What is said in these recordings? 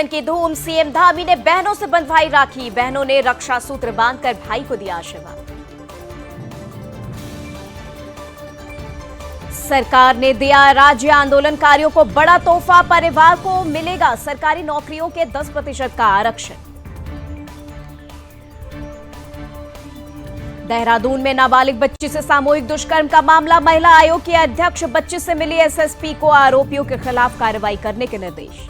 रक्षाबंधन की धूम, सीएम धामी ने बहनों से बंधवाई राखी। बहनों ने रक्षा सूत्र बांधकर भाई को दिया आशीर्वाद। सरकार ने दिया राज्य आंदोलनकारियों को बड़ा तोहफा, परिवार को मिलेगा सरकारी नौकरियों के 10% का आरक्षण। देहरादून में नाबालिग बच्ची से सामूहिक दुष्कर्म का मामला, महिला आयोग के अध्यक्ष बच्ची से मिली एसएसपी को आरोपियों के खिलाफ कार्रवाई करने के निर्देश।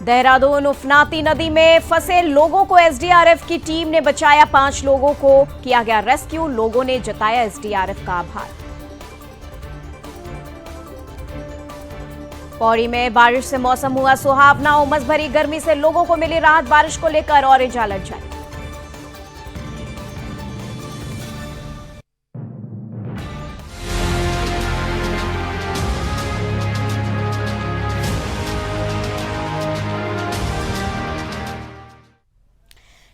देहरादून उफनाती नदी में फंसे लोगों को एसडीआरएफ की टीम ने बचाया, 5 लोगों को किया गया रेस्क्यू। लोगों ने जताया एसडीआरएफ का आभार। पौड़ी में बारिश से मौसम हुआ सुहावना, उमस भरी गर्मी से लोगों को मिली राहत। बारिश को लेकर ऑरेंज अलर्ट जारी।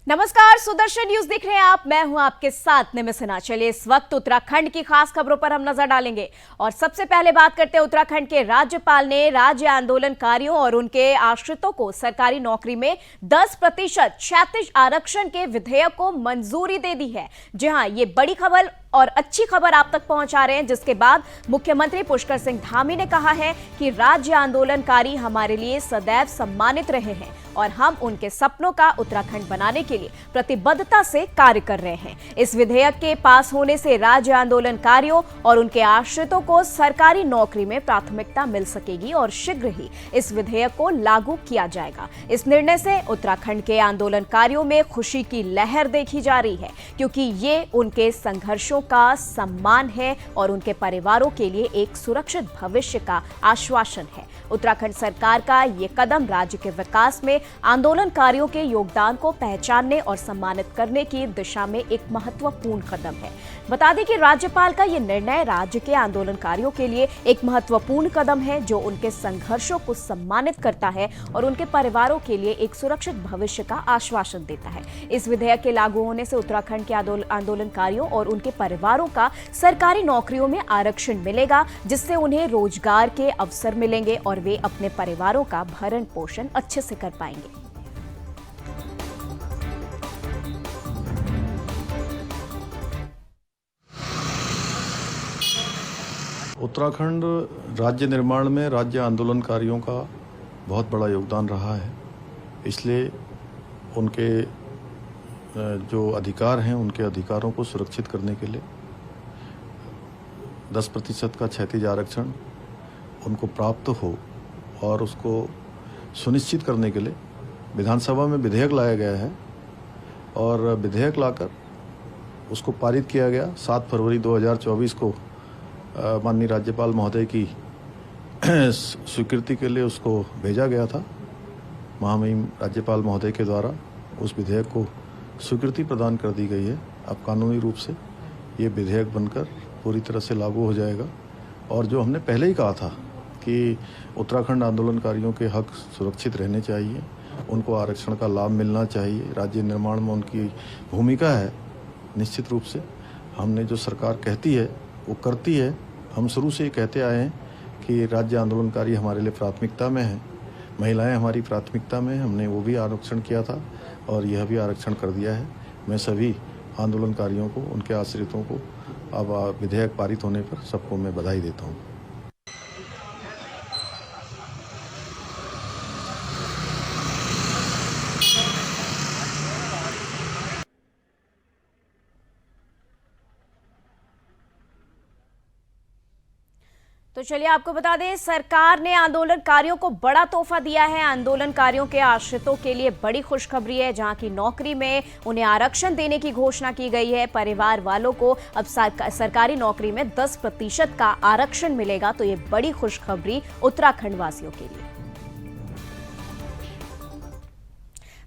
नमस्कार, सुदर्शन न्यूज देख रहे हैं आप। मैं हूं आपके साथ निमिष सिन्हा। चलिए इस वक्त उत्तराखंड की खास खबरों पर हम नजर डालेंगे और सबसे पहले बात करते हैं उत्तराखंड के राज्यपाल ने राज्य आंदोलनकारियों और उनके आश्रितों को सरकारी नौकरी में 10% क्षैतिज आरक्षण के विधेयक को मंजूरी दे दी है। जी हां, ये बड़ी खबर और अच्छी खबर आप तक पहुंचा रहे हैं, जिसके बाद मुख्यमंत्री पुष्कर सिंह धामी ने कहा है कि राज्य आंदोलनकारी हमारे लिए सदैव सम्मानित रहे हैं और हम उनके सपनों का उत्तराखंड बनाने के लिए प्रतिबद्धता से कार्य कर रहे हैं। इस विधेयक के पास होने से राज्य आंदोलनकारियों और उनके आश्रितों को सरकारी नौकरी में प्राथमिकता मिल सकेगी और शीघ्र ही इस विधेयक को लागू किया जाएगा। इस निर्णय से उत्तराखंड के आंदोलनकारियों में खुशी की लहर देखी जा रही है, क्योंकि ये उनके संघर्षों का सम्मान है और उनके परिवारों के लिए एक सुरक्षित भविष्य का आश्वासन है। उत्तराखंड सरकार का ये कदम राज्य के विकास में आंदोलनकारियों के योगदान को पहचानने और सम्मानित करने की दिशा में एक महत्वपूर्ण कदम है। बता दें कि राज्यपाल का ये निर्णय राज्य के आंदोलनकारियों के लिए एक महत्वपूर्ण कदम है, जो उनके संघर्षों को सम्मानित करता है और उनके परिवारों के लिए एक सुरक्षित भविष्य का आश्वासन देता है। इस विधेयक के लागू होने से उत्तराखंड के आंदोलनकारियों और उनके परिवारों का सरकारी नौकरियों में आरक्षण मिलेगा, जिससे उन्हें रोजगार के अवसर मिलेंगे और वे अपने परिवारों का भरण पोषण अच्छे से कर पाएंगे। उत्तराखंड राज्य निर्माण में राज्य आंदोलनकारियों का बहुत बड़ा योगदान रहा है, इसलिए उनके जो अधिकार हैं उनके अधिकारों को सुरक्षित करने के लिए 10% का क्षैतिज आरक्षण उनको प्राप्त हो और उसको सुनिश्चित करने के लिए विधानसभा में विधेयक लाया गया है और विधेयक लाकर उसको पारित किया गया। 7 फरवरी 2024 को माननीय राज्यपाल महोदय की स्वीकृति के लिए उसको भेजा गया था। महामहिम राज्यपाल महोदय के द्वारा उस विधेयक को स्वीकृति प्रदान कर दी गई है। अब कानूनी रूप से ये विधेयक बनकर पूरी तरह से लागू हो जाएगा और जो हमने पहले ही कहा था कि उत्तराखंड आंदोलनकारियों के हक सुरक्षित रहने चाहिए, उनको आरक्षण का लाभ मिलना चाहिए, राज्य निर्माण में उनकी भूमिका है। निश्चित रूप से हमने जो सरकार कहती है वो करती है। हम शुरू से ही कहते आए हैं कि राज्य आंदोलनकारी हमारे लिए प्राथमिकता में है, महिलाएं हमारी प्राथमिकता में, हमने वो भी आरक्षण किया था और यह भी आरक्षण कर दिया है। मैं सभी आंदोलनकारियों को, उनके आश्रितों को अब विधेयक पारित होने पर सबको मैं बधाई देता हूँ। तो चलिए आपको बता दें, सरकार ने आंदोलनकारियों को बड़ा तोहफा दिया है। आंदोलनकारियों के आश्रितों के लिए बड़ी खुशखबरी है, जहां की नौकरी में उन्हें आरक्षण देने की घोषणा की गई है। परिवार वालों को अब सरकारी नौकरी में 10% का आरक्षण मिलेगा। तो ये बड़ी खुशखबरी उत्तराखंड वासियों के लिए।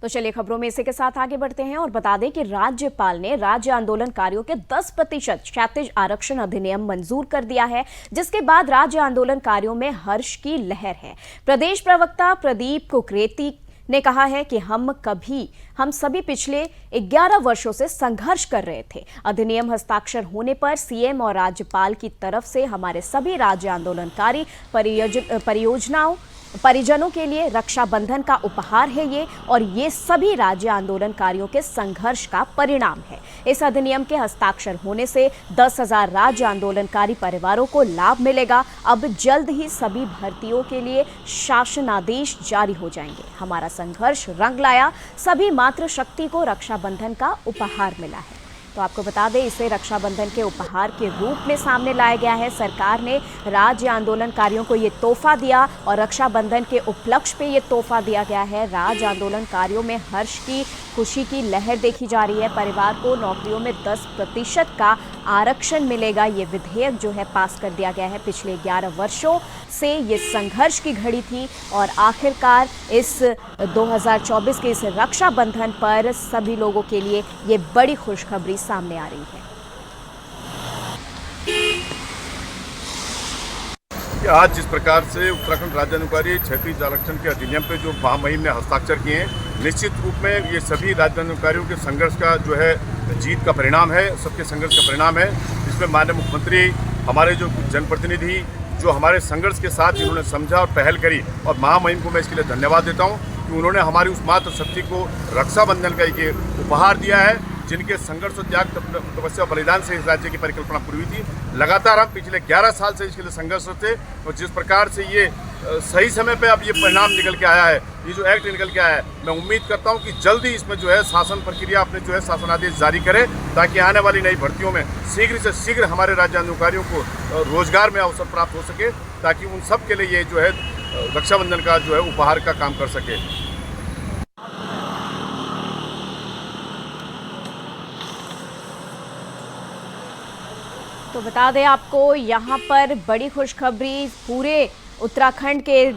तो चलिए खबरों में इसी के साथ आगे बढ़ते हैं और बता दें कि राज्यपाल ने राज्य आंदोलनकारियों के 10% क्षैतिज आरक्षण अधिनियम मंजूर कर दिया है, जिसके बाद राज्य आंदोलनकारियों में हर्ष की लहर है। प्रदेश प्रवक्ता प्रदीप कुकरेती ने कहा है कि हम सभी पिछले 11 वर्षों से संघर्ष कर रहे थे। अधिनियम हस्ताक्षर होने पर सीएम और राज्यपाल की तरफ से हमारे सभी राज्य आंदोलनकारी परिजनों के लिए रक्षाबंधन का उपहार है ये, और ये सभी राज्य आंदोलनकारियों के संघर्ष का परिणाम है। इस अधिनियम के हस्ताक्षर होने से 10,000 राज्य आंदोलनकारी परिवारों को लाभ मिलेगा। अब जल्द ही सभी भर्तियों के लिए शासनादेश जारी हो जाएंगे। हमारा संघर्ष रंग लाया, सभी मातृशक्ति को रक्षाबंधन का उपहार मिला है। तो आपको बता दें, इसे रक्षाबंधन के उपहार के रूप में सामने लाया गया है। सरकार ने राज्य आंदोलनकारियों को ये तोहफा दिया और रक्षाबंधन के उपलक्ष्य पे ये तोहफा दिया गया है। राज्य आंदोलनकारियों में हर्ष की, खुशी की लहर देखी जा रही है। परिवार को नौकरियों में 10% का आरक्षण मिलेगा। ये विधेयक जो है पास कर दिया गया है। पिछले 11 वर्षों से ये संघर्ष की घड़ी थी और आखिरकार इस 2024 के इस रक्षाबंधन पर सभी लोगों के लिए ये बड़ी खुशखबरी सामने आ रही है। आज जिस प्रकार से उत्तराखंड राज्य अनुकारी क्षेत्रीय आरक्षण के अधिनियम पे जो महामहिम ने हस्ताक्षर किए हैं, निश्चित रूप में ये सभी राज्य अनुकारियों के संघर्ष का जो है जीत का परिणाम है, सबके संघर्ष का परिणाम है। इसमें माननीय मुख्यमंत्री, हमारे जो कुछ जनप्रतिनिधि जो हमारे संघर्ष के साथ इन्होंने समझा और पहल करी, और महामहिम को मैं इसके लिए धन्यवाद देता हूँ कि उन्होंने हमारी उस मातृशक्ति को रक्षाबंधन का एक उपहार दिया है, जिनके संघर्ष और त्याग, तपस्या और बलिदान से इस राज्य की परिकल्पना पूरी हुई थी। लगातार हम पिछले 11 साल से इसके लिए संघर्ष थे, और जिस प्रकार से ये सही समय पे अब ये परिणाम निकल के आया है, ये जो एक्ट निकल के आया है, मैं उम्मीद करता हूँ कि जल्दी इसमें जो है शासन प्रक्रिया अपने जो है शासनादेश जारी करे, ताकि आने वाली नई भर्तियों में शीघ्र से शीघ्र हमारे राज्य अधिकारियों को रोजगार में अवसर प्राप्त हो सके, ताकि उन सब के लिए ये जो है रक्षाबंधन का जो है उपहार का काम कर सके। तो बता दें आपको, यहाँ पर बड़ी खुशखबरी पूरे उत्तराखंड के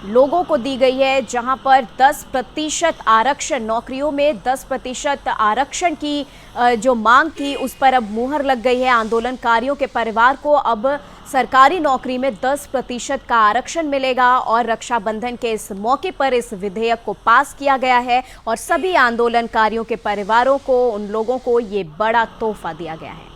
लोगों को दी गई है, जहां पर 10% आरक्षण, नौकरियों में 10% आरक्षण की जो मांग थी उस पर अब मुहर लग गई है। आंदोलनकारियों के परिवार को अब सरकारी नौकरी में 10% का आरक्षण मिलेगा, और रक्षाबंधन के इस मौके पर इस विधेयक को पास किया गया है और सभी आंदोलनकारियों के परिवारों को, उन लोगों को ये बड़ा तोहफा दिया गया है।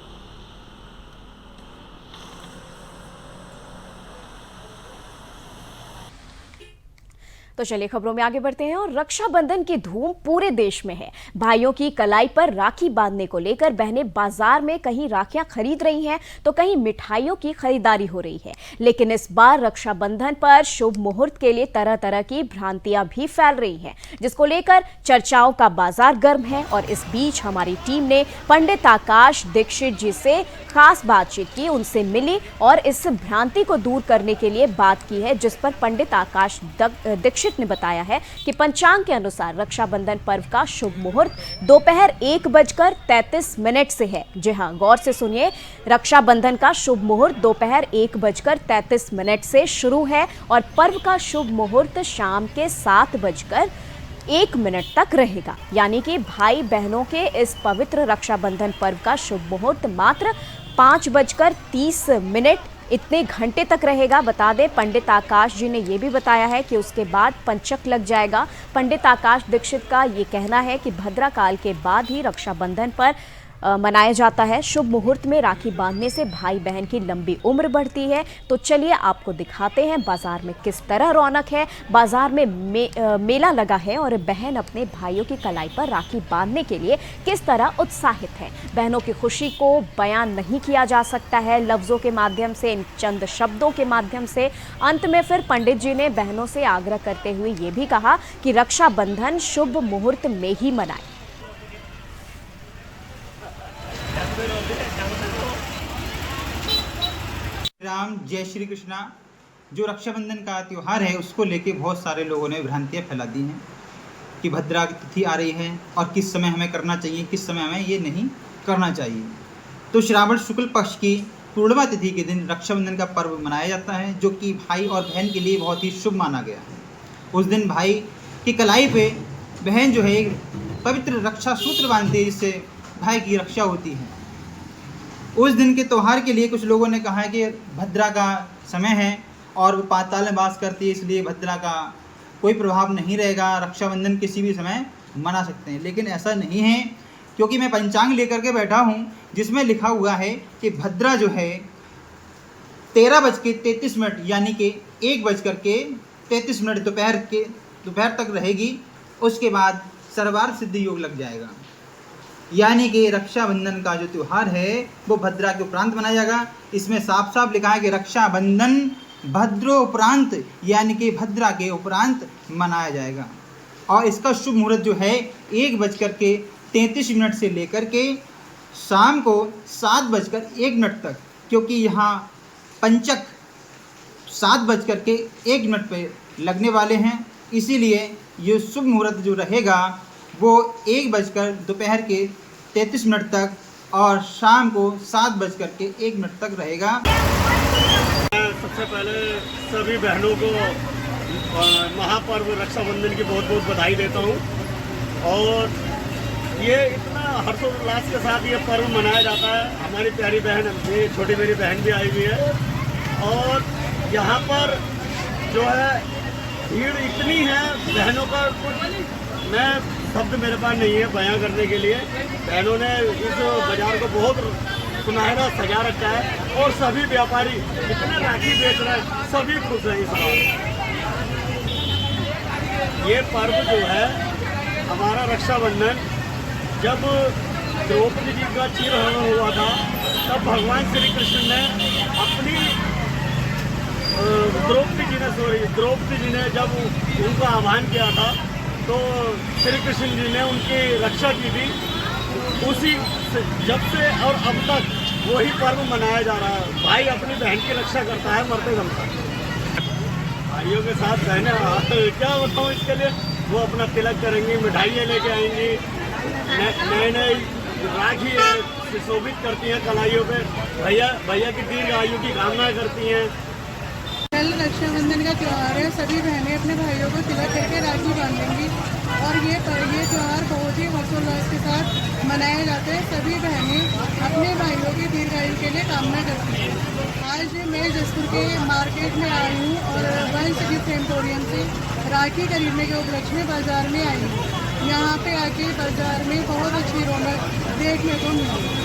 तो चलिए खबरों में आगे बढ़ते हैं, और रक्षाबंधन की धूम पूरे देश में है। भाइयों की कलाई पर राखी बांधने को लेकर बहनें बाजार में कहीं राखियां खरीद रही हैं तो कहीं मिठाइयों की खरीदारी हो रही है। लेकिन इस बार रक्षाबंधन पर शुभ मुहूर्त के लिए तरह तरह की भ्रांतियां भी फैल रही हैं, जिसको लेकर चर्चाओं का बाजार गर्म है। और इस बीच हमारी टीम ने पंडित आकाश दीक्षित जी से खास बातचीत की, उनसे मिली और इस भ्रांति को दूर करने के लिए बात की है, जिस पर पंडित आकाश दीक्षित ने बताया है कि पंचांग के अनुसार रक्षाबंधन पर्व का शुभ मुहूर्त दोपहर 1:33 से है। जी हां, गौर से सुनिए, रक्षाबंधन का शुभ मुहूर्त दोपहर 1:33 से शुरू है और पर्व का शुभ मुहूर्त शाम के 7:01 तक रहेगा। यानी कि भाई बहनों के इस पवित्र रक्षाबंधन पर्व का शुभ मुहूर्त मात्र 5:30 इतने घंटे तक रहेगा। बता दें, पंडित आकाश जी ने यह भी बताया है कि उसके बाद पंचक लग जाएगा। पंडित आकाश दीक्षित का ये कहना है कि भद्रा काल के बाद ही रक्षाबंधन पर मनाया जाता है। शुभ मुहूर्त में राखी बांधने से भाई बहन की लंबी उम्र बढ़ती है। तो चलिए आपको दिखाते हैं बाजार में किस तरह रौनक है। बाजार में मेला लगा है और बहन अपने भाइयों की कलाई पर राखी बांधने के लिए किस तरह उत्साहित है। बहनों की खुशी को बयान नहीं किया जा सकता है लफ्जों के माध्यम से, इन चंद शब्दों के माध्यम से। अंत में फिर पंडित जी ने बहनों से आग्रह करते हुए ये भी कहा कि रक्षाबंधन शुभ मुहूर्त में ही मनाएं। राम जय श्री कृष्णा। जो रक्षाबंधन का त्यौहार है उसको लेके बहुत सारे लोगों ने भ्रांतियाँ फैला दी हैं कि भद्रा तिथि आ रही है और किस समय हमें करना चाहिए, किस समय हमें ये नहीं करना चाहिए। तो श्रावण शुक्ल पक्ष की पूर्णिमा तिथि के दिन रक्षाबंधन का पर्व मनाया जाता है, जो कि भाई और बहन के लिए बहुत ही शुभ माना गया है। उस दिन भाई की कलाई पे बहन जो है एक पवित्र रक्षा सूत्र बांधती है, जिससे भाई की रक्षा होती है। उस दिन के त्यौहार के लिए कुछ लोगों ने कहा है कि भद्रा का समय है और वो पाताल में वास करती है, इसलिए भद्रा का कोई प्रभाव नहीं रहेगा, रक्षाबंधन किसी भी समय मना सकते हैं। लेकिन ऐसा नहीं है, क्योंकि मैं पंचांग लेकर के बैठा हूँ जिसमें लिखा हुआ है कि भद्रा जो है 13:33 यानी कि 1:33 दोपहर तक रहेगी। उसके बाद सर्वार्थ सिद्धि योग लग जाएगा, यानी कि रक्षाबंधन का जो त्यौहार है वो भद्रा के उपरांत मनाया जाएगा। इसमें साफ साफ लिखा है कि रक्षाबंधन भद्रोपरांत यानी कि भद्रा के उपरांत मनाया जाएगा। और इसका शुभ मुहूर्त जो है 1:33 से लेकर के शाम को 7:01 तक, क्योंकि यहाँ पंचक 7:01 पे लगने वाले हैं, इसीलिए ये शुभ मुहूर्त जो रहेगा वो 1:33 तक और शाम को 7:01 तक रहेगा। सबसे पहले सभी बहनों को महापर्व रक्षाबंधन की बहुत बहुत बधाई देता हूँ। और ये इतना हर्षोल्लास के साथ ये पर्व मनाया जाता है। हमारी प्यारी बहन, ये छोटी मेरी बहन भी आई हुई है, और यहाँ पर जो है भीड़ इतनी है बहनों का, कुछ मैं शब्द मेरे पास नहीं है बयां करने के लिए। बहनों ने इस बाजार को बहुत सुनहरा सजा रखा है, और सभी व्यापारी इतने राखी बेच रहे हैं, सभी खुश हैं इस बार। ये पर्व जो है हमारा रक्षाबंधन, जब द्रौपदी जी का चीरहरण हुआ था तब भगवान श्री कृष्ण ने अपनी द्रौपदी जी ने जब उनका आह्वान किया था तो श्री कृष्ण जी ने उनकी रक्षा की थी। उसी से जब से और अब तक वही पर्व मनाया जा रहा है। भाई अपनी बहन की रक्षा करता है मरते दम तक। भाइयों के साथ बहनें क्या बताऊँ इसके लिए, वो अपना तिलक करेंगी, मिठाइयाँ लेके आएंगी, नए नए राखी सुशोभित करती हैं कलाइयों पे, भैया की दीर्घ आयु की कामना करती हैं। कल रक्षाबंधन का त्यौहार है। सभी बहनें अपने भाइयों को तिलक करके राखी बांधेंगी और ये त्यौहार बहुत ही हर्षोल्लास के साथ मनाया जाता है। सभी बहनें अपने भाइयों की दीर्घायु के लिए कामना करती हैं। आज मैं जसपुर के मार्केट में आई हूँ और वंश गिफ्ट एम्पोरियम से राखी खरीदने के उपलक्ष्य में बाजार में आई हूँ। यहाँ पे आके बाजार में बहुत अच्छी रौनक देखने को मिली।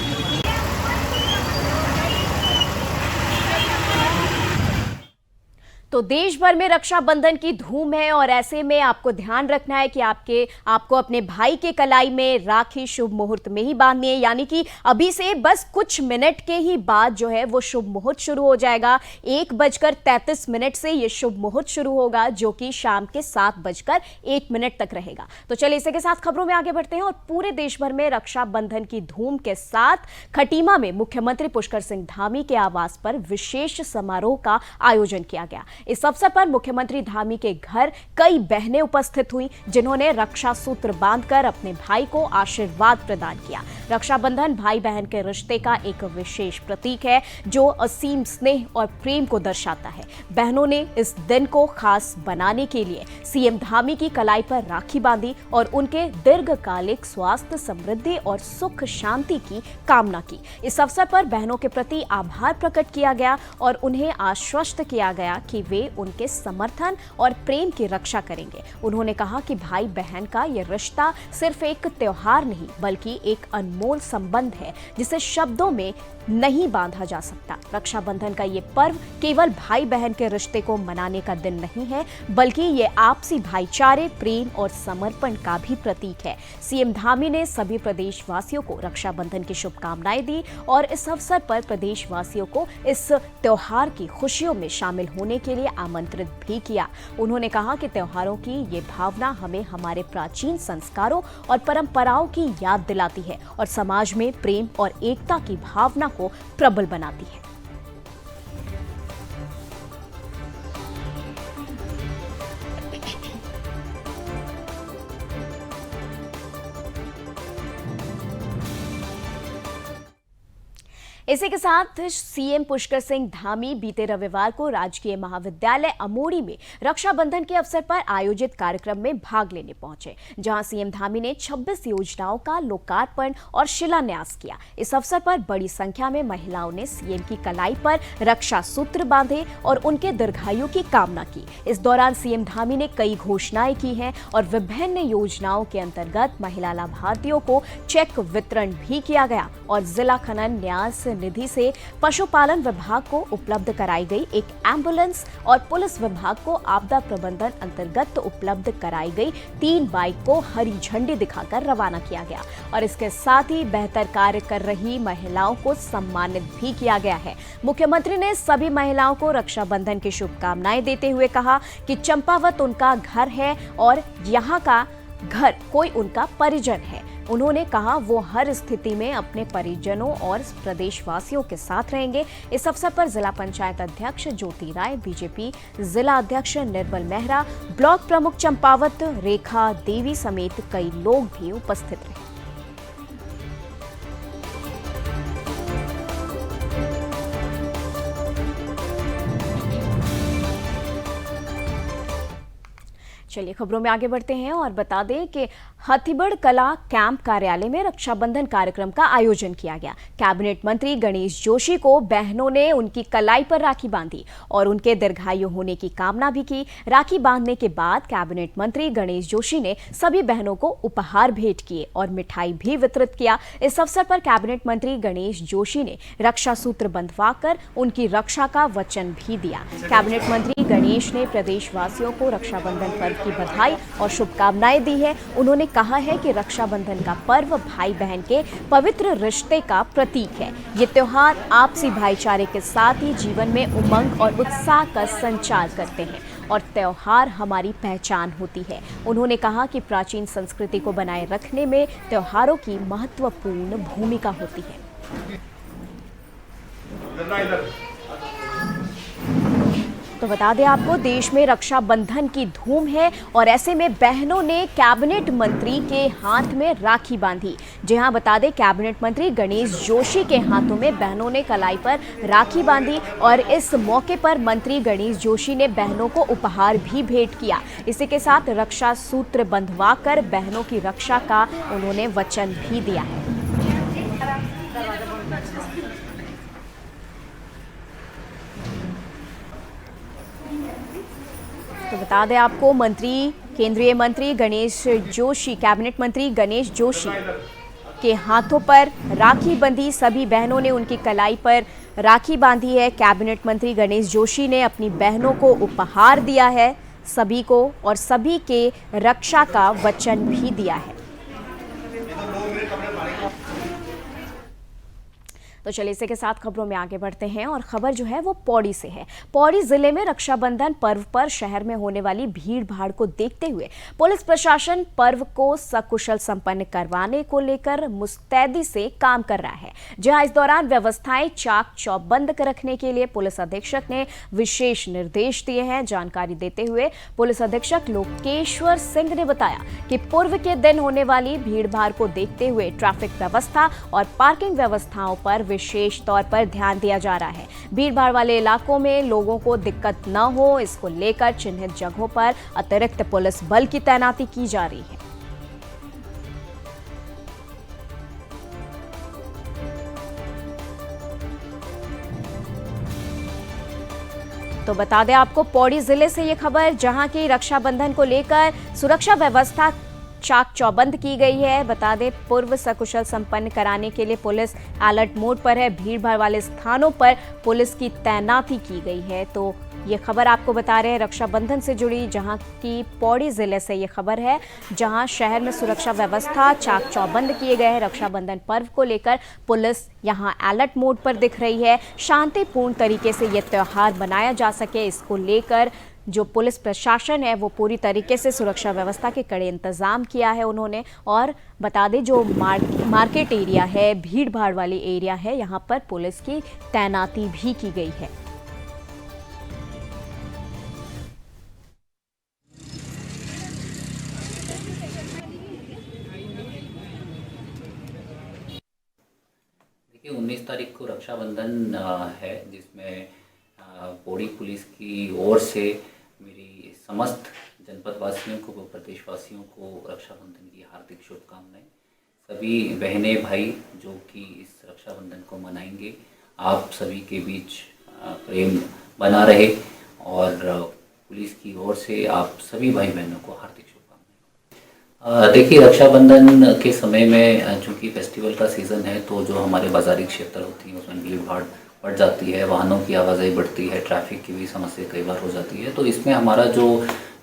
तो देश भर में रक्षाबंधन की धूम है, और ऐसे में आपको ध्यान रखना है कि आपको अपने भाई के कलाई में राखी शुभ मुहूर्त में ही बांधनी है। यानी कि अभी से बस कुछ मिनट के ही बाद जो है वो शुभ मुहूर्त शुरू हो जाएगा। 1:33 से ये शुभ मुहूर्त शुरू होगा, जो कि शाम के 7:01 तक रहेगा। तो चलिए इसी के साथ खबरों में आगे बढ़ते हैं। और पूरे देश भर में रक्षाबंधन की धूम के साथ खटीमा में मुख्यमंत्री पुष्कर सिंह धामी के आवास पर विशेष समारोह का आयोजन किया गया। इस अवसर पर मुख्यमंत्री धामी के घर कई बहनें उपस्थित हुई, जिन्होंने रक्षा सूत्र बांधकर अपने भाई को आशीर्वाद प्रदान किया। रक्षाबंधन भाई बहन के रिश्ते का एक विशेष प्रतीक है, जो असीम स्नेह और प्रेम को दर्शाता है। बहनों ने इस दिन को खास बनाने के लिए सीएम धामी की कलाई पर राखी बांधी और उनके दीर्घकालिक स्वास्थ्य, समृद्धि और सुख शांति की कामना की। इस अवसर पर बहनों के प्रति आभार प्रकट किया गया और उन्हें आश्वस्त किया गया कि वे उनके समर्थन और प्रेम की रक्षा करेंगे। उन्होंने कहा कि भाई बहन का यह रिश्ता सिर्फ एक त्योहार नहीं, बल्कि एक अनमोल संबंध है, जिसे शब्दों में नहीं बांधा जा सकता। रक्षाबंधन का ये पर्व केवल भाई बहन के रिश्ते को मनाने का दिन नहीं है, बल्कि ये आपसी भाईचारे, प्रेम और समर्पण का भी प्रतीक है। सीएम धामी ने सभी प्रदेशवासियों को रक्षाबंधन की शुभकामनाएं दी और इस अवसर पर प्रदेशवासियों को इस त्योहार की खुशियों में शामिल होने के लिए आमंत्रित भी किया। उन्होंने कहा कि त्योहारों की ये भावना हमें हमारे प्राचीन संस्कारों और परंपराओं की याद दिलाती है और समाज में प्रेम और एकता की भावना को प्रबल बनाती है। इसी के साथ सीएम पुष्कर सिंह धामी बीते रविवार को राजकीय महाविद्यालय अमोड़ी में रक्षाबंधन के अवसर पर आयोजित कार्यक्रम में भाग लेने पहुंचे, जहां सीएम धामी ने 26 योजनाओं का लोकार्पण और शिलान्यास किया। इस अवसर पर बड़ी संख्या में महिलाओं ने सीएम की कलाई पर रक्षा सूत्र बांधे और उनके दीर्घायु की कामना की। इस दौरान सीएम धामी ने कई घोषणाएं की हैं और विभिन्न योजनाओं के अंतर्गत महिला लाभार्थियों को चेक वितरण भी किया गया और जिला खनन न्यास निधि से पशुपालन विभाग को उपलब्ध कराई गई एक एम्बुलेंस और पुलिस विभाग को आपदा प्रबंधन अंतर्गत उपलब्ध कराई गई 3 बाइक को हरी झंडी दिखाकर रवाना किया गया और इसके साथ ही बेहतर कार्य कर रही महिलाओं को सम्मानित भी किया गया है। मुख्यमंत्री ने सभी महिलाओं को रक्षाबंधन की शुभकामनाएं देते हुए कहा कि चंपावत उनका घर है और यहाँ का घर कोई उनका परिजन है। उन्होंने कहा वो हर स्थिति में अपने परिजनों और प्रदेशवासियों के साथ रहेंगे। इस अवसर पर जिला पंचायत अध्यक्ष ज्योति राय, बीजेपी जिला अध्यक्ष निर्मल मेहरा, ब्लॉक प्रमुख चंपावत रेखा देवी समेत कई लोग भी उपस्थित रहे। चलिए खबरों में आगे बढ़ते हैं और बता दें कि हाथीबड़ कला कैंप कार्यालय में रक्षाबंधन कार्यक्रम का आयोजन किया गया। कैबिनेट मंत्री गणेश जोशी को बहनों ने उनकी कलाई पर राखी बांधी और उनके दीर्घायु होने की कामना भी की। राखी बांधने के बाद कैबिनेट मंत्री गणेश जोशी ने सभी बहनों को उपहार भेंट किए और मिठाई भी वितरित किया। इस अवसर पर कैबिनेट मंत्री गणेश जोशी ने रक्षा सूत्र बंधवाकर उनकी रक्षा का वचन भी दिया। कैबिनेट मंत्री गणेश ने प्रदेशवासियों को रक्षाबंधन पर्व की बधाई और शुभकामनाएं दी है। उन्होंने कहा है कि रक्षाबंधन का पर्व भाई बहन के पवित्र रिश्ते का प्रतीक है। ये त्योहार आपसी भाईचारे के साथ ही जीवन में उमंग और उत्साह का संचार करते हैं और त्योहार हमारी पहचान होती है। उन्होंने कहा कि प्राचीन संस्कृति को बनाए रखने में त्योहारों की महत्वपूर्ण भूमिका होती है। तो बता दें आपको, देश में रक्षाबंधन की धूम है और ऐसे में बहनों ने कैबिनेट मंत्री के हाथ में राखी बांधी। जी हां, बता दें कैबिनेट मंत्री गणेश जोशी के हाथों में बहनों ने कलाई पर राखी बांधी और इस मौके पर मंत्री गणेश जोशी ने बहनों को उपहार भी भेंट किया। इसी के साथ रक्षा सूत्र बंधवाकर बहनों की रक्षा का उन्होंने वचन भी दिया है। तो बता दें आपको, केंद्रीय मंत्री गणेश जोशी, कैबिनेट मंत्री गणेश जोशी के हाथों पर राखी बंधी। सभी बहनों ने उनकी कलाई पर राखी बांधी है। कैबिनेट मंत्री गणेश जोशी ने अपनी बहनों को उपहार दिया है सभी को और सभी के रक्षा का वचन भी दिया है। तो चलिए इसी के साथ खबरों में आगे बढ़ते हैं और खबर जो है वो पौड़ी से है। पौड़ी जिले में रक्षाबंधन पर्व पर शहर में होने वाली भीड़ भाड़ को देखते हुए पुलिस प्रशासन पर्व को सकुशल संपन्न करवाने को लेकर मुस्तैदी से काम कर रहा है, जहां इस दौरान व्यवस्थाएं चाक चौबंद रखने के लिए पुलिस अधीक्षक ने विशेष निर्देश दिए हैं। जानकारी देते हुए पुलिस अधीक्षक लोकेश्वर सिंह ने बताया कि पर्व के दिन होने वाली भीड़ भाड़ को देखते हुए ट्रैफिक व्यवस्था और पार्किंग व्यवस्थाओं पर विशेष तौर पर ध्यान दिया जा रहा है। भीड़ भाड़ वाले इलाकों में लोगों को दिक्कत न हो, इसको लेकर चिन्हित जगहों पर अतिरिक्त पुलिस बल की तैनाती की जा रही है। तो बता दें आपको, पौड़ी जिले से ये खबर, जहां की रक्षाबंधन को लेकर सुरक्षा व्यवस्था चाक चौबंद की गई है। बता दें, पूर्व सकुशल संपन्न कराने के लिए पुलिस अलर्ट मोड पर है। भीड़ भाड़ वाले स्थानों पर पुलिस की तैनाती की गई है। तो ये खबर आपको बता रहे हैं रक्षाबंधन से जुड़ी, जहां की पौड़ी जिले से ये खबर है, जहां शहर में सुरक्षा व्यवस्था चाक चौबंद किए गए हैं। रक्षाबंधन पर्व को लेकर पुलिस यहां अलर्ट मोड पर दिख रही है। शांतिपूर्ण तरीके से ये त्योहार मनाया जा सके, इसको लेकर जो पुलिस प्रशासन है वो पूरी तरीके से सुरक्षा व्यवस्था के कड़े इंतजाम किया है उन्होंने। और बता दें, जो मार्केट एरिया है, भीड़ भाड़ वाली एरिया है, यहाँ पर पुलिस की तैनाती भी की गई है। देखिए 19 तारीख को रक्षाबंधन है, जिसमें पौड़ी पुलिस की ओर से मेरी समस्त जनपद वासियों को व प्रदेशवासियों को रक्षाबंधन की हार्दिक शुभकामनाएं। सभी बहनें भाई जो कि इस रक्षाबंधन को मनाएंगे, आप सभी के बीच प्रेम बना रहे और पुलिस की ओर से आप सभी भाई बहनों को हार्दिक शुभकामनाएं। देखिए रक्षाबंधन के समय में चूँकि फेस्टिवल का सीज़न है, तो जो हमारे बाज़ारी क्षेत्र होती है उसमें भीड़ भाड़ बढ़ जाती है, वाहनों की आवाजाही बढ़ती है, ट्रैफिक की भी समस्या कई बार हो जाती है। तो इसमें हमारा जो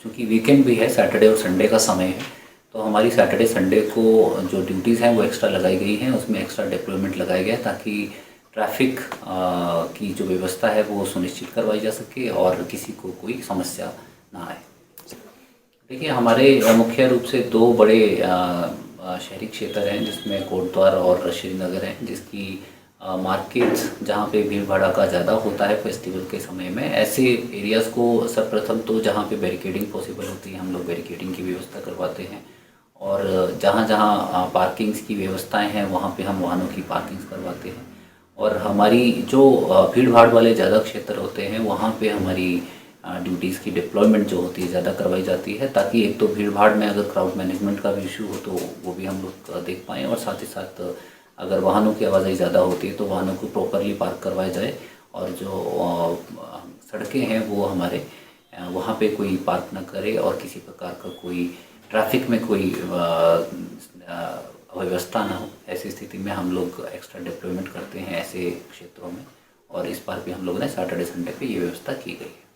चूँकि वीकेंड भी है, सैटरडे और संडे का समय है, तो हमारी सैटरडे संडे को जो ड्यूटीज़ हैं वो एक्स्ट्रा लगाई गई हैं, उसमें एक्स्ट्रा डिप्लॉयमेंट लगाया गया है ताकि ट्रैफिक की जो व्यवस्था है वो सुनिश्चित करवाई जा सके और किसी को कोई समस्या ना आए। देखिए हमारे मुख्य रूप से दो बड़े शहरी क्षेत्र हैं, जिसमें कोटद्वार और श्रीनगर हैं, जिसकी मार्केट जहाँ पे भीड़ भाड़ का ज़्यादा होता है फेस्टिवल के समय में, ऐसे एरियाज़ को सर्वप्रथम तो जहाँ पे बैरिकेडिंग पॉसिबल होती है हम लोग बैरिकेडिंग की व्यवस्था करवाते हैं, और जहाँ जहाँ पार्किंग्स की व्यवस्थाएं हैं वहाँ पे हम वाहनों की पार्किंग्स करवाते हैं। और हमारी जो भीड़ भाड़ वाले ज़्यादा क्षेत्र होते हैं वहाँ पे हमारी ड्यूटीज़ की डिप्लॉयमेंट जो होती है ज़्यादा करवाई जाती है, ताकि एक तो भीड़ भाड़ में अगर क्राउड मैनेजमेंट का भी इशू हो तो वो भी हम लोग देख पाएँ, और साथ ही साथ अगर वाहनों की आवाजाही ज़्यादा होती है तो वाहनों को प्रॉपरली पार्क करवाया जाए, और जो सड़कें हैं वो हमारे वहाँ पे कोई पार्क न करे और किसी प्रकार का कोई ट्रैफिक में कोई अव्यवस्था ना हो। ऐसी स्थिति में हम लोग एक्स्ट्रा डिप्लॉयमेंट करते हैं ऐसे क्षेत्रों में, और इस बार भी हम लोगों ने सैटरडे संडे पे ये व्यवस्था की गई है।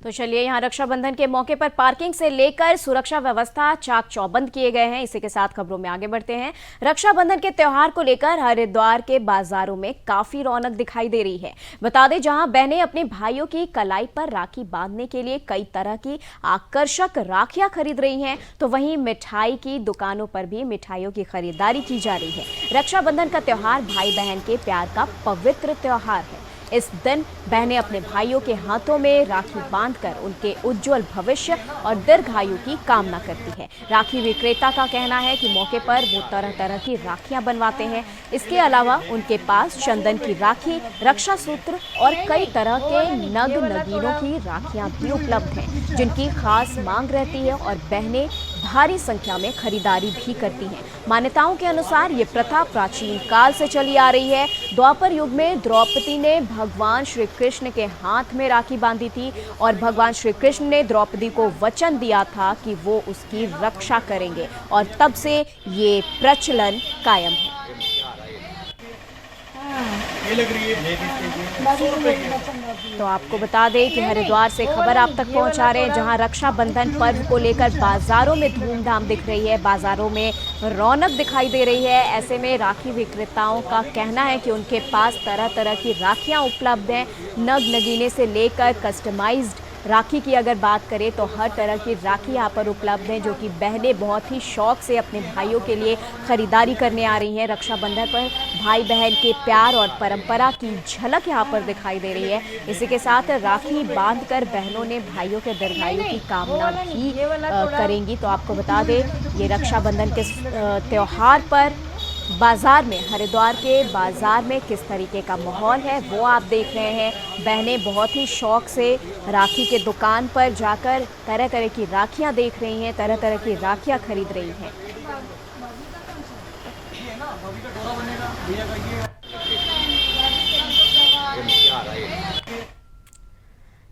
तो चलिए, यहाँ रक्षाबंधन के मौके पर पार्किंग से लेकर सुरक्षा व्यवस्था चाक चौबंद किए गए हैं। इसी के साथ खबरों में आगे बढ़ते हैं। रक्षाबंधन के त्योहार को लेकर हरिद्वार के बाजारों में काफी रौनक दिखाई दे रही है। बता दें, जहां बहनें अपने भाइयों की कलाई पर राखी बांधने के लिए कई तरह की आकर्षक राखियां खरीद रही हैं, तो वहीं मिठाई की दुकानों पर भी मिठाइयों की खरीदारी की जा रही है। रक्षाबंधन का त्योहार भाई बहन के प्यार का पवित्र त्योहार है। इस दिन बहनें अपने भाइयों के हाथों में राखी बांधकर उनके उज्जवल भविष्य और दीर्घायु की कामना करती है। राखी विक्रेता का कहना है कि मौके पर वो तरह तरह की राखियां बनवाते हैं। इसके अलावा उनके पास चंदन की राखी, रक्षा सूत्र और कई तरह के नग नगीनों की राखियां भी उपलब्ध हैं, जिनकी खास मांग रहती है और बहनें भारी संख्या में खरीदारी भी करती हैं। मान्यताओं के अनुसार ये प्रथा प्राचीन काल से चली आ रही है। द्वापर युग में द्रौपदी ने भगवान श्री कृष्ण के हाथ में राखी बांधी थी और भगवान श्री कृष्ण ने द्रौपदी को वचन दिया था कि वो उसकी रक्षा करेंगे, और तब से ये प्रचलन कायम है। तो आपको बता दें कि हरिद्वार से खबर आप तक पहुंचा रहे हैं, जहां रक्षाबंधन पर्व को लेकर बाजारों में धूमधाम दिख रही है, बाजारों में रौनक दिखाई दे रही है। ऐसे में राखी विक्रेताओं का कहना है कि उनके पास तरह तरह की राखियां उपलब्ध हैं। नग नगीने से लेकर कस्टमाइज्ड राखी की अगर बात करें तो हर तरह की राखी यहाँ पर उपलब्ध है, जो कि बहनें बहुत ही शौक से अपने भाइयों के लिए खरीदारी करने आ रही हैं। रक्षाबंधन पर भाई बहन के प्यार और परंपरा की झलक यहाँ पर दिखाई दे रही है। इसी के साथ राखी बांधकर बहनों ने भाइयों के दीर्घायु की कामना भी करेंगी। तो आपको बता दें, ये रक्षाबंधन के त्यौहार पर बाजार में, हरिद्वार के बाजार में किस तरीके का माहौल है वो आप देख रहे हैं। बहनें बहुत ही शौक से राखी के दुकान पर जाकर तरह तरह की राखियां देख रही हैं, तरह तरह की राखियां खरीद रही हैं।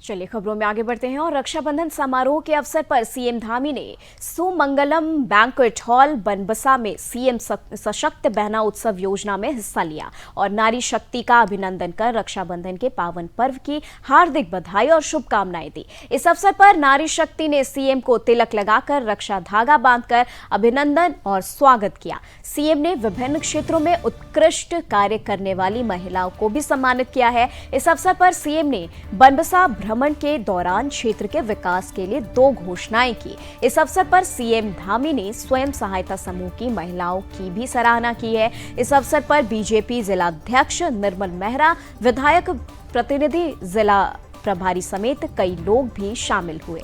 चलिए खबरों में आगे बढ़ते हैं और रक्षाबंधन समारोह के अवसर पर सीएम धामी ने सुमंगलम बैंक्वेट हॉल बनबसा में सीएम सशक्त बहना उत्सव योजना में हिस्सा लिया और नारी शक्ति का अभिनंदन कर रक्षाबंधन के पावन पर्व की हार्दिक बधाई और शुभकामनाएं दी। इस अवसर पर नारी शक्ति ने सीएम को तिलक लगाकर रक्षा धागा बांधकर अभिनंदन और स्वागत किया। सीएम ने विभिन्न क्षेत्रों में उत्कृष्ट कार्य करने वाली महिलाओं को भी सम्मानित किया है। इस अवसर पर सीएम ने बनबसा भ्रमण के दौरान क्षेत्र के विकास के लिए 2 घोषणाएं की। इस अवसर पर सीएम धामी ने स्वयं सहायता समूह की महिलाओं की भी सराहना की है। इस अवसर पर बीजेपी जिलाध्यक्ष निर्मल मेहरा, विधायक प्रतिनिधि, जिला प्रभारी समेत कई लोग भी शामिल हुए।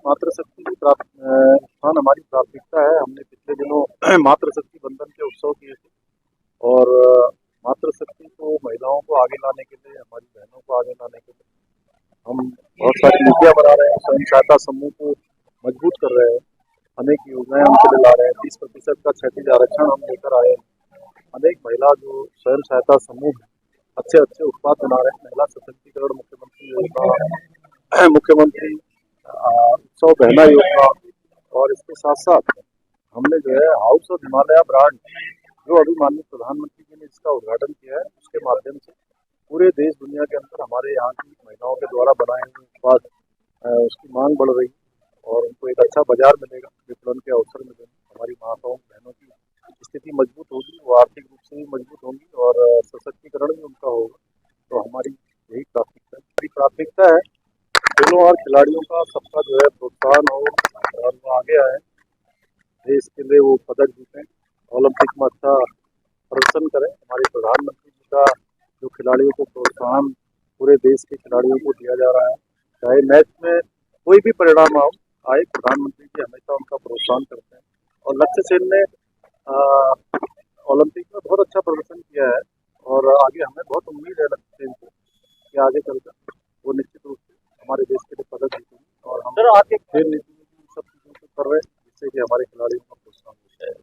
मातृशक्ति की उत्थान हमारी प्राथमिकता है। हमने पिछले दिनों मातृशक्ति बंधन के उत्सव किए थे और मातृशक्ति को, महिलाओं को आगे लाने के लिए, हमारी बहनों को आगे लाने के लिए हम बहुत सारी नीतियाँ बना रहे हैं। स्वयं सहायता समूह को मजबूत कर रहे हैं, अनेक योजनाएं उनके लिए ला रहे हैं। 30% का क्षैतिज आरक्षण हम लेकर आए हैं। अनेक महिला जो स्वयं सहायता समूह अच्छे उत्पाद बना रहे हैं। महिला सशक्तिकरण मुख्यमंत्री योजना, मुख्यमंत्री उत्सव बहना योजना, और इसके साथ साथ हमने जो है हाउस ऑफ हिमालय ब्रांड, जो अभी माननीय प्रधानमंत्री जी ने इसका उद्घाटन किया है, उसके माध्यम से पूरे देश दुनिया के अंदर हमारे यहाँ की महिलाओं के द्वारा बनाए हुए उत्पाद उसकी मांग बढ़ रही है और उनको एक अच्छा बाजार मिलेगा, विपणन के अवसर मिलेंगे। हमारी माताओं बहनों की स्थिति मजबूत होगी, वो आर्थिक रूप से भी मजबूत होंगी और सशक्तिकरण भी उनका होगा। तो हमारी यही प्राथमिकता है। हमारी प्राथमिकता है खेलों और खिलाड़ियों का सबका जो है प्रोत्साहन हो और वो आगे आए, देश के लिए वो पदक जीतें, ओलंपिक में अच्छा प्रदर्शन करें। हमारे प्रधानमंत्री जी का जो खिलाड़ियों को प्रोत्साहन पूरे देश के खिलाड़ियों को दिया जा रहा है, चाहे मैच में कोई भी परिणाम आए, प्रधानमंत्री जी हमेशा उनका प्रोत्साहन करते हैं। और लक्ष्य सेन ने ओलंपिक में बहुत अच्छा प्रदर्शन किया है और आगे हमें बहुत उम्मीद है लक्ष्य सेन से कि आगे चलकर वो निश्चित रूप से हमारे देश के लिए पदक जीतेंगे। और हम आगे खेल नीति में सब चीज़ों को कर रहे हैं जिससे कि हमारे खिलाड़ियों का प्रोत्साहन होता है।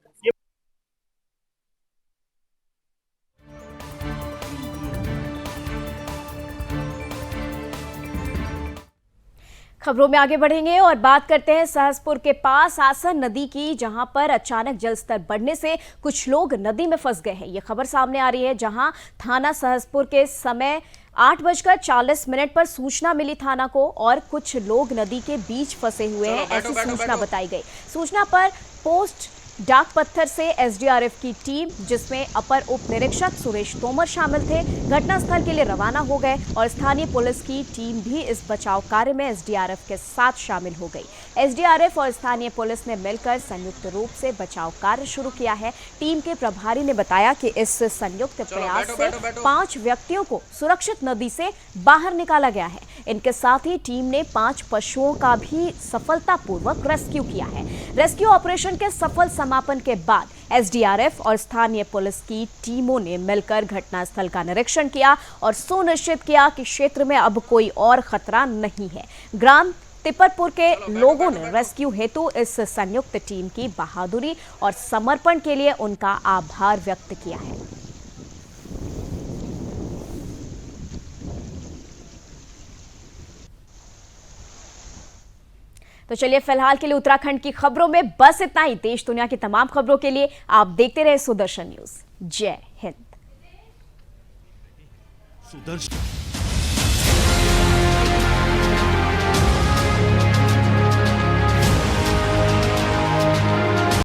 खबरों में आगे बढ़ेंगे और बात करते हैं सहसपुर के पास आसन नदी की, जहां पर अचानक जलस्तर बढ़ने से कुछ लोग नदी में फंस गए हैं। ये खबर सामने आ रही है, जहां थाना सहसपुर के समय 8:40 पर सूचना मिली थाना को और कुछ लोग नदी के बीच फंसे हुए हैं, ऐसी सूचना बताई गई। सूचना पर पोस्ट डाक पत्थर से एसडीआरएफ की टीम, जिसमें अपर उप निरीक्षक सुरेश तोमर शामिल थे, घटनास्थल के लिए रवाना हो गए और स्थानीय पुलिस की टीम भी इस बचाव कार्य में एसडीआरएफ के साथ शामिल हो गई। एसडीआरएफ और स्थानीय पुलिस ने मिलकर संयुक्त रूप से बचाव कार्य शुरू किया है। टीम के प्रभारी ने बताया कि इस संयुक्त प्रयास से 5 व्यक्तियों को सुरक्षित नदी से बाहर निकाला गया है। इनके साथ ही टीम ने 5 पशुओं का भी सफलतापूर्वक रेस्क्यू किया है। रेस्क्यू ऑपरेशन के सफल समापन के बाद एसडीआरएफ और स्थानीय पुलिस की टीमों ने मिलकर घटनास्थल का निरीक्षण किया और सुनिश्चित किया कि क्षेत्र में अब कोई और खतरा नहीं है। ग्राम तिपरपुर के लोगों ने रेस्क्यू हेतु इस संयुक्त टीम की बहादुरी और समर्पण के लिए उनका आभार व्यक्त किया है। तो चलिए फिलहाल के लिए उत्तराखंड की खबरों में बस इतना ही। देश दुनिया की तमाम खबरों के लिए आप देखते रहे सुदर्शन न्यूज। जय हिंद।